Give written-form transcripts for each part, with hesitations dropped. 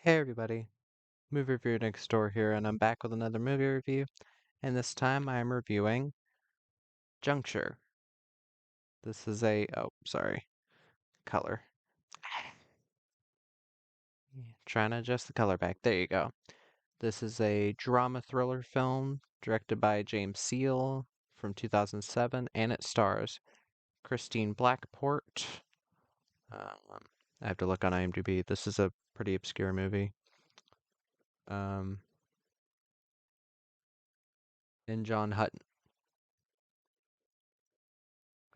Hey everybody, Movie Review Next Door here, and I'm back with another movie review, and this time I'm reviewing Juncture. This is sorry, color. Trying to adjust the color back. There you go. This is a drama thriller film directed by James Seal from 2007, and it stars Christine Blackport. I have to look on IMDb. This is a pretty obscure movie. Um, and John Hutton.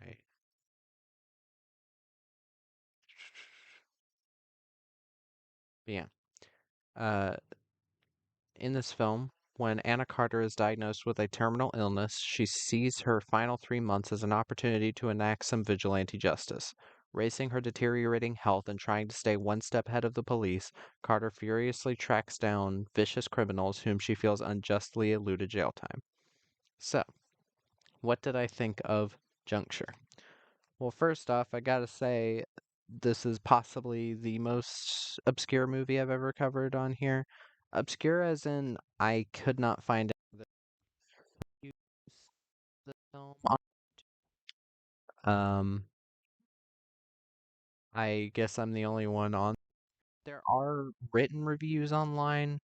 Right. Yeah. Uh, In this film, when Anna Carter is diagnosed with a terminal illness, she sees her final 3 months as an opportunity to enact some vigilante justice. Racing her deteriorating health and trying to stay one step ahead of the police, Carter furiously tracks down vicious criminals whom she feels unjustly eluded jail time. So, what did I think of Juncture? Well, first off, I gotta say, this is possibly the most obscure movie I've ever covered on here. Obscure as in I could not find any that reviews the film. Um, I guess I'm the only one on. There are written reviews online,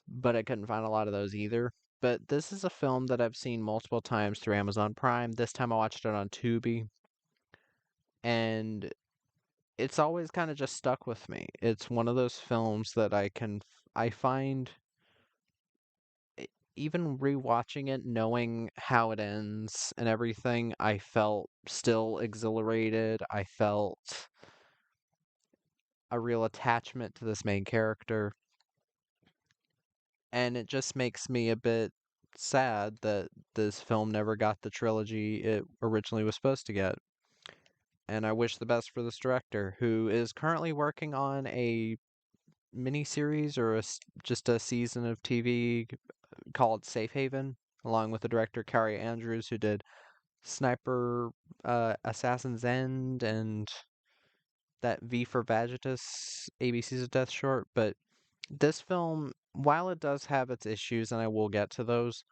but I couldn't find a lot of those either. But this is a film that I've seen multiple times through Amazon Prime. This time I watched it on Tubi, and it's always kind of just stuck with me. It's one of those films that I find even rewatching it, knowing how it ends and everything, I felt still exhilarated. I felt a real attachment to this main character, and it just makes me a bit sad that this film never got the trilogy it originally was supposed to get. And I wish the best for this director, who is currently working on a miniseries or just a season of TV called Safe Haven, along with the director Carrie Andrews, who did Sniper, Assassin's End, and that V for Vagitus ABCs of Death short. But this film, while it does have its issues, and I will get to those,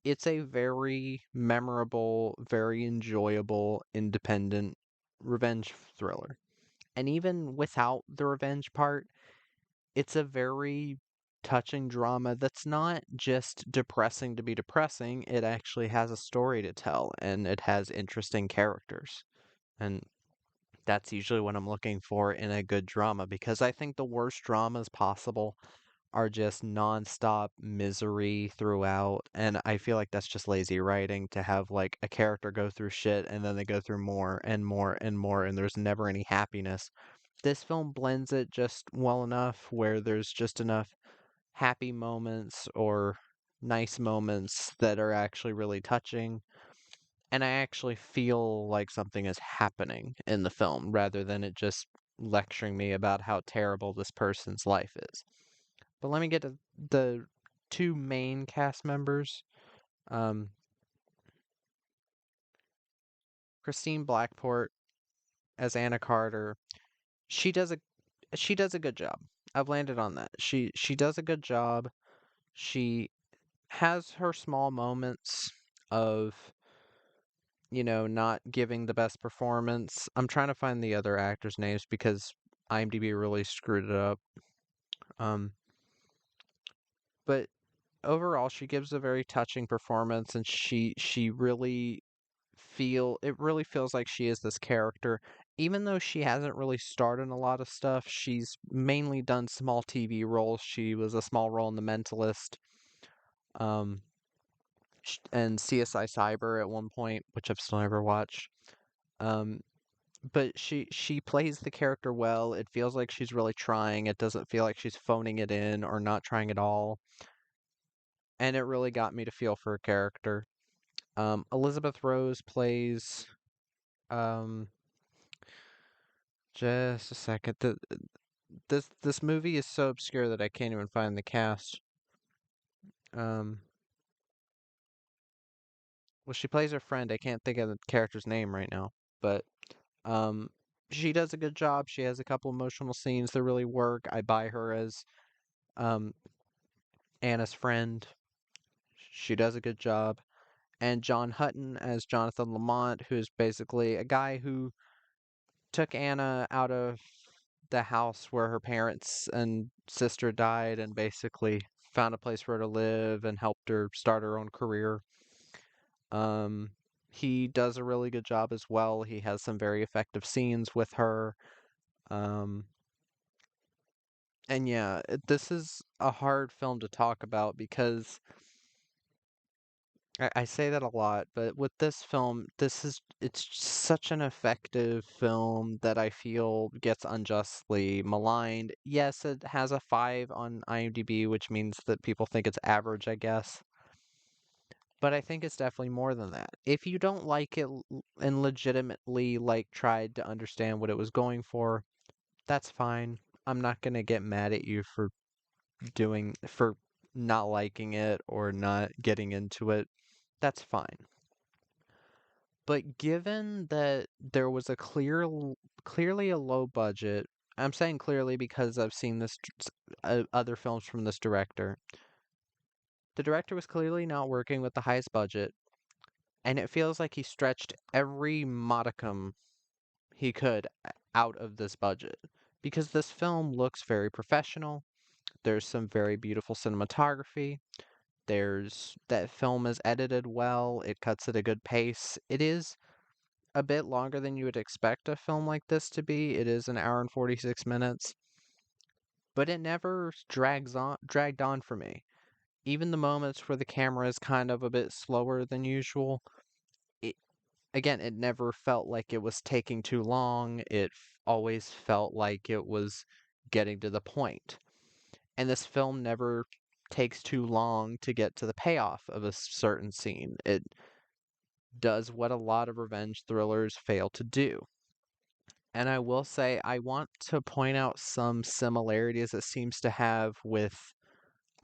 it's a very memorable, very enjoyable, independent revenge thriller. And even without the revenge part, it's a very touching drama that's not just depressing to be depressing. It actually has a story to tell and it has interesting characters. And that's usually what I'm looking for in a good drama because I think the worst dramas possible are just nonstop misery throughout. And I feel like that's just lazy writing to have like a character go through shit and then they go through more and more and more, and there's never any happiness. This film blends it just well enough where there's just enough happy moments or nice moments that are actually really touching. And I actually feel like something is happening in the film rather than it just lecturing me about how terrible this person's life is. But let me get to the two main cast members. Um, Christine Blackport as Anna Carter. She does a she does a good job. I've landed on that. She does a good job. She has her small moments of, not giving the best performance. I'm trying to find the other actors' names because IMDb really screwed it up. Um, but overall, she gives a very touching performance, and she really it really feels like she is this character. Even though she hasn't really starred in a lot of stuff, she's mainly done small TV roles. She was a small role in The Mentalist, um, and CSI Cyber at one point, which I've still never watched. Um, but she plays the character well. It feels like she's really trying. It doesn't feel like she's phoning it in or not trying at all. And it really got me to feel for her character. Elizabeth Rose plays um just a second. This movie is so obscure that I can't even find the cast. Um well, she plays her friend. I can't think of the character's name right now. But um she does a good job. She has a couple emotional scenes that really work. I buy her as um, Anna's friend. She does a good job. And John Hutton as Jonathan Lamont, who's basically a guy who took Anna out of the house where her parents and sister died and basically found a place for her to live and helped her start her own career. Um, he does a really good job as well. He has some very effective scenes with her. Um, and yeah, this is a hard film to talk about because I say that a lot, but with this film, it's such an effective film that I feel gets unjustly maligned. Yes, it has a 5 on IMDb, which means that people think it's average, I guess. But I think it's definitely more than that. If you don't like it and legitimately like tried to understand what it was going for, that's fine. I'm not gonna get mad at you for not liking it or not getting into it. That's fine. But given that there was clearly a low budget, I'm saying clearly because I've seen other films from this director. The director was clearly not working with the highest budget, and it feels like he stretched every modicum he could out of this budget because this film looks very professional. There's some very beautiful cinematography. There's that film is edited well. It cuts at a good pace. It is a bit longer than you would expect a film like this to be. It is an hour and 46 minutes, but it never dragged on for me. Even the moments where the camera is kind of a bit slower than usual, it again, it never felt like it was taking too long. Always felt like it was getting to the point. And this film never takes too long to get to the payoff of a certain scene. It does what a lot of revenge thrillers fail to do. And I will say, I want to point out some similarities it seems to have with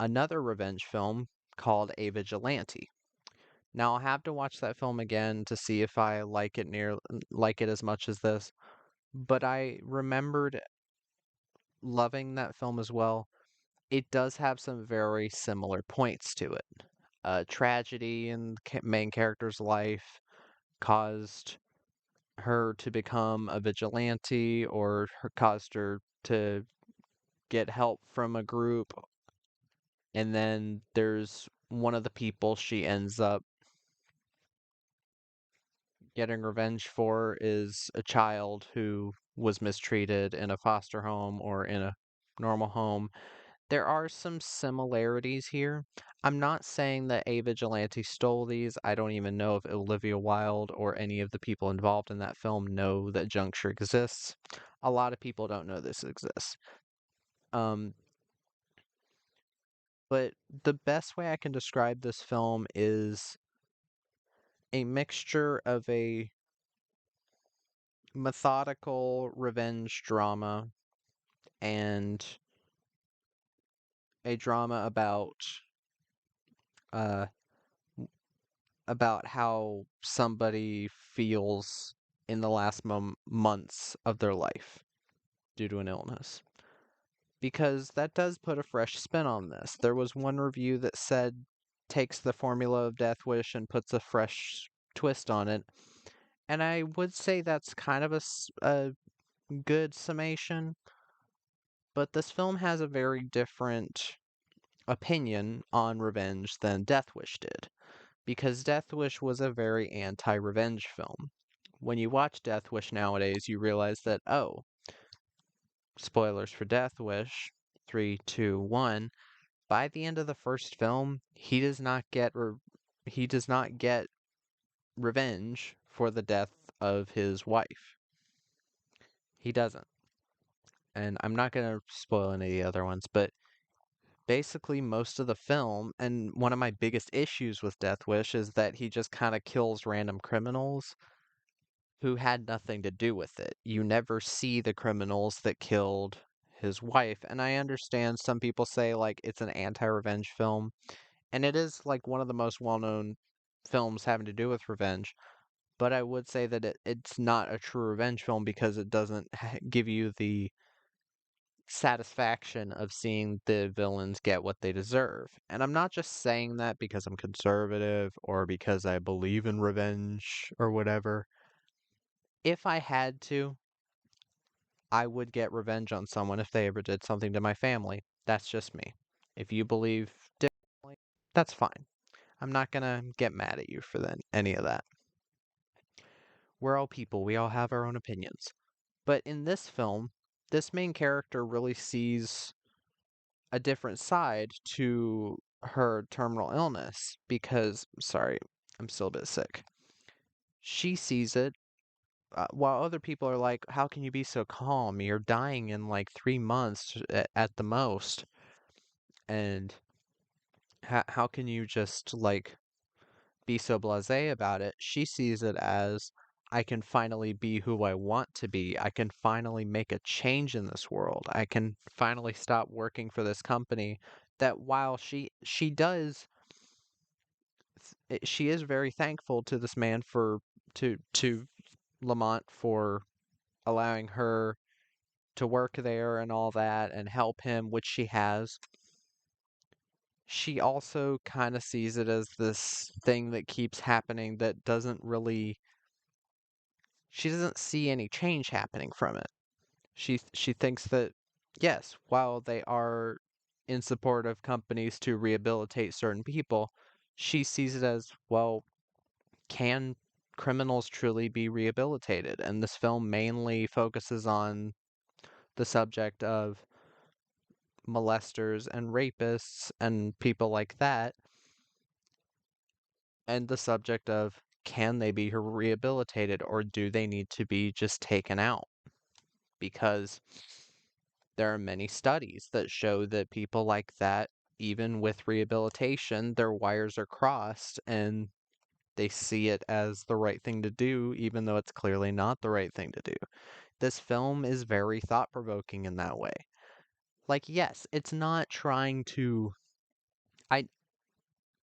another revenge film called A Vigilante. Now I'll have to watch that film again to see if I like it as much as this, but I remembered loving that film as well. It does have some very similar points to it. Tragedy in the main character's life caused her to become a vigilante or caused her to get help from a group, and then there's one of the people she ends up getting revenge for is a child who was mistreated in a foster home or in a normal home. There are some similarities here. I'm not saying that A Vigilante stole these. I don't even know if Olivia Wilde or any of the people involved in that film know that Juncture exists. A lot of people don't know this exists. Um, but the best way I can describe this film is a mixture of a methodical revenge drama and a drama uh about how somebody feels in the last months of their life due to an illness. Because that does put a fresh spin on this. There was one review that said takes the formula of Death Wish and puts a fresh twist on it. And I would say that's kind of a good summation, but this film has a very different opinion on revenge than Death Wish did, because Death Wish was a very anti-revenge film. When you watch Death Wish nowadays, you realize that, oh, spoilers for Death Wish, 3, 2, 1, by the end of the first film, he does not get revenge for the death of his wife. He doesn't. And I'm not going to spoil any of the other ones, but basically most of the film, and one of my biggest issues with Death Wish is that he just kind of kills random criminals who had nothing to do with it. You never see the criminals that killed his wife. And I understand some people say like it's an anti-revenge film, and it is like one of the most well-known films having to do with revenge, but I would say that it's not a true revenge film because it doesn't give you the satisfaction of seeing the villains get what they deserve. And I'm not just saying that because I'm conservative or because I believe in revenge or whatever. If I had to, I would get revenge on someone if they ever did something to my family. That's just me. If you believe differently, that's fine. I'm not gonna get mad at you for any of that. We're all people, we all have our own opinions. But in this film, this main character really sees a different side to her terminal illness because, sorry, I'm still a bit sick. She sees it while other people are like, how can you be so calm? You're dying in like 3 months at the most. And how can you just like be so blasé about it? She sees it as I can finally be who I want to be. I can finally make a change in this world. I can finally stop working for this company that while she does she is very thankful to this man for to Lamont for allowing her to work there and all that and help him, which she has. She also kind of sees it as this thing that keeps happening that doesn't really she doesn't see any change happening from it. She thinks that yes, while they are in support of companies to rehabilitate certain people, she sees it as well, can criminals truly be rehabilitated? And this film mainly focuses on the subject of molesters and rapists and people like that, and the subject of can they be rehabilitated or do they need to be just taken out? Because there are many studies that show that people like that, even with rehabilitation, their wires are crossed and they see it as the right thing to do, even though it's clearly not the right thing to do. This film is very thought provoking in that way. Like, yes, it's not trying to. I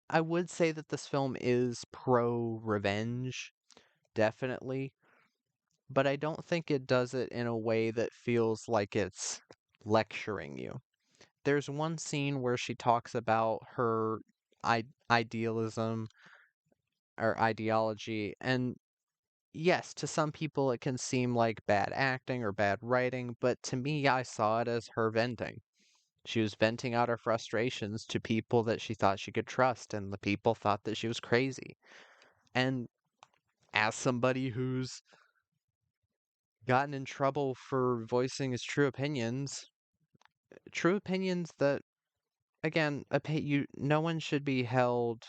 I would say that this film is pro revenge, definitely, but I don't think it does it in a way that feels like it's lecturing you. There's one scene where she talks about her idealism or ideology, and yes, to some people it can seem like bad acting or bad writing, but to me, I saw it as her venting. She was venting out her frustrations to people that she thought she could trust, and the people thought that she was crazy. And as somebody who's gotten in trouble for voicing his true opinions that, again, no one should be held,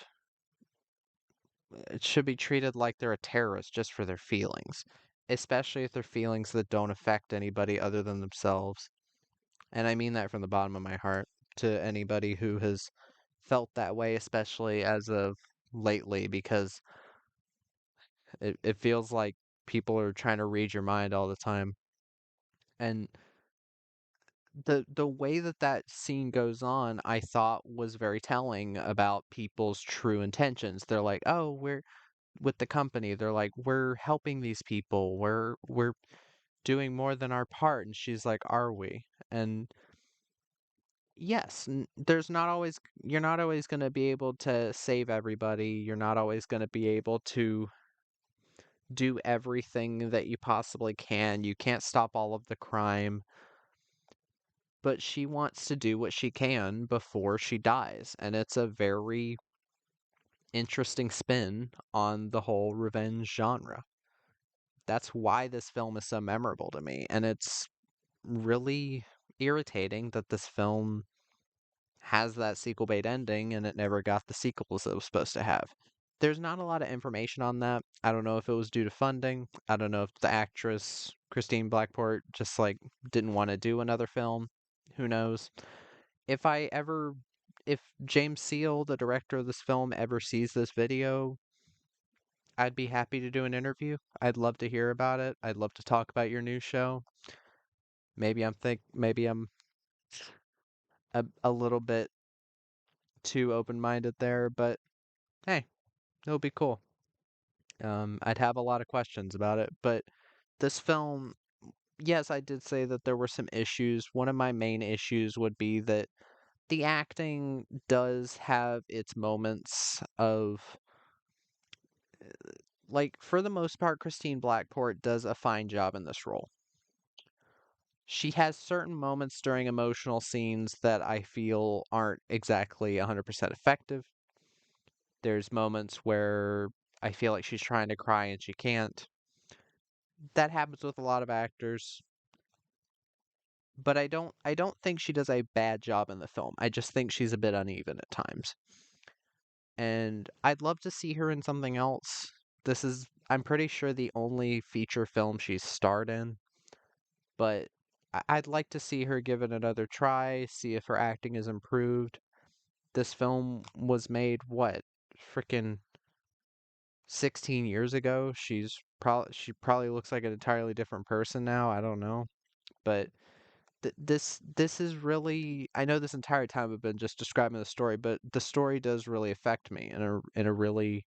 it should be treated like they're a terrorist just for their feelings, especially if they're feelings that don't affect anybody other than themselves. And I mean that from the bottom of my heart to anybody who has felt that way, especially as of lately, because it feels like people are trying to read your mind all the time. And the way that that scene goes on, I thought was very telling about people's true intentions. They're like, "Oh, we're with the company." They're like, "We're helping these people. We're doing more than our part." And she's like, "Are we?" And yes, you're not always going to be able to save everybody. You're not always going to be able to do everything that you possibly can. You can't stop all of the crime, but she wants to do what she can before she dies. And it's a very interesting spin on the whole revenge genre. That's why this film is so memorable to me. And it's really irritating that this film has that sequel bait ending and it never got the sequels it was supposed to have. There's not a lot of information on that. I don't know if it was due to funding. I don't know if the actress Christine Blackport just like didn't want to do another film. Who knows? If I ever if James Seal, the director of this film, ever sees this video, I'd be happy to do an interview. I'd love to hear about it. I'd love to talk about your new show. Maybe I'm a little bit too open-minded there, but hey, it'll be cool. I'd have a lot of questions about it. But this film, yes, I did say that there were some issues. One of my main issues would be that the acting does have its moments of, like, for the most part, Christine Blackport does a fine job in this role. She has certain moments during emotional scenes that I feel aren't exactly 100% effective. There's moments where I feel like she's trying to cry and she can't. That happens with a lot of actors, but I don't think she does a bad job in the film. I just think she's a bit uneven at times. And I'd love to see her in something else. This is, I'm pretty sure, the only feature film she's starred in, but I'd like to see her give it another try, see if her acting is improved. This film was made, what, freaking 16 years ago? She probably looks like an entirely different person now. I don't know. But this is really, I know this entire time I've been just describing the story, but the story does really affect me in a really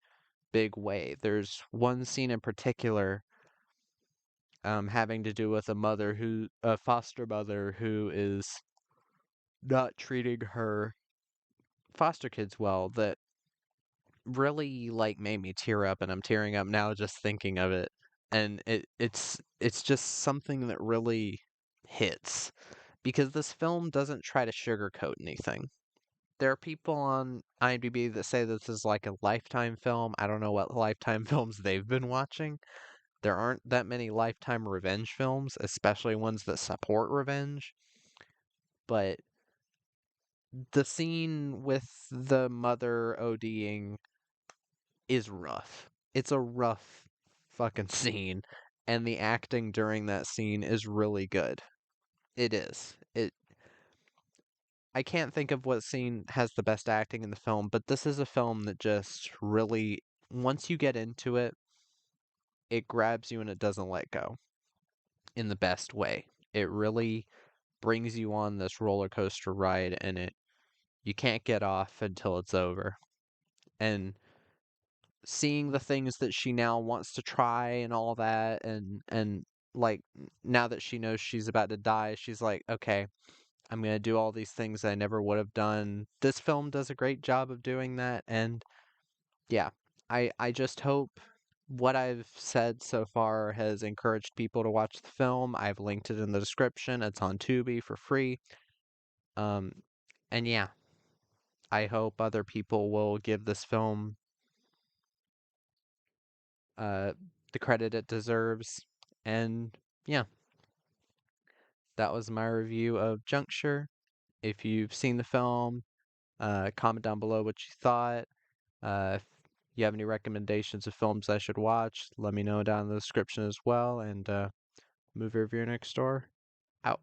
big way. There's one scene in particular, having to do with a foster mother who is not treating her foster kids well, that really, like, made me tear up, and I'm tearing up now just thinking of it. And it's just something that really hits, because this film doesn't try to sugarcoat anything. There are people on IMDb that say this is like a Lifetime film. I don't know what Lifetime films they've been watching. There aren't that many Lifetime revenge films, especially ones that support revenge. But the scene with the mother ODing is rough. It's a rough fucking scene, and the acting during that scene is really good. It is. I can't think of what scene has the best acting in the film, but this is a film that just really, once you get into it, it grabs you and it doesn't let go in the best way. It really brings you on this roller coaster ride, and you can't get off until it's over. And seeing the things that she now wants to try and all that, and like, now that she knows she's about to die, she's like, okay, I'm going to do all these things I never would have done. This film does a great job of doing that. And yeah, I just hope what I've said so far has encouraged people to watch the film. I've linked it in the description. It's on Tubi for free. Um, and yeah, I hope other people will give this film uh, the credit it deserves. And yeah, that was my review of Juncture. If you've seen the film, comment down below what you thought. If you have any recommendations of films I should watch, let me know down in the description as well. And movie reviewer next door, out.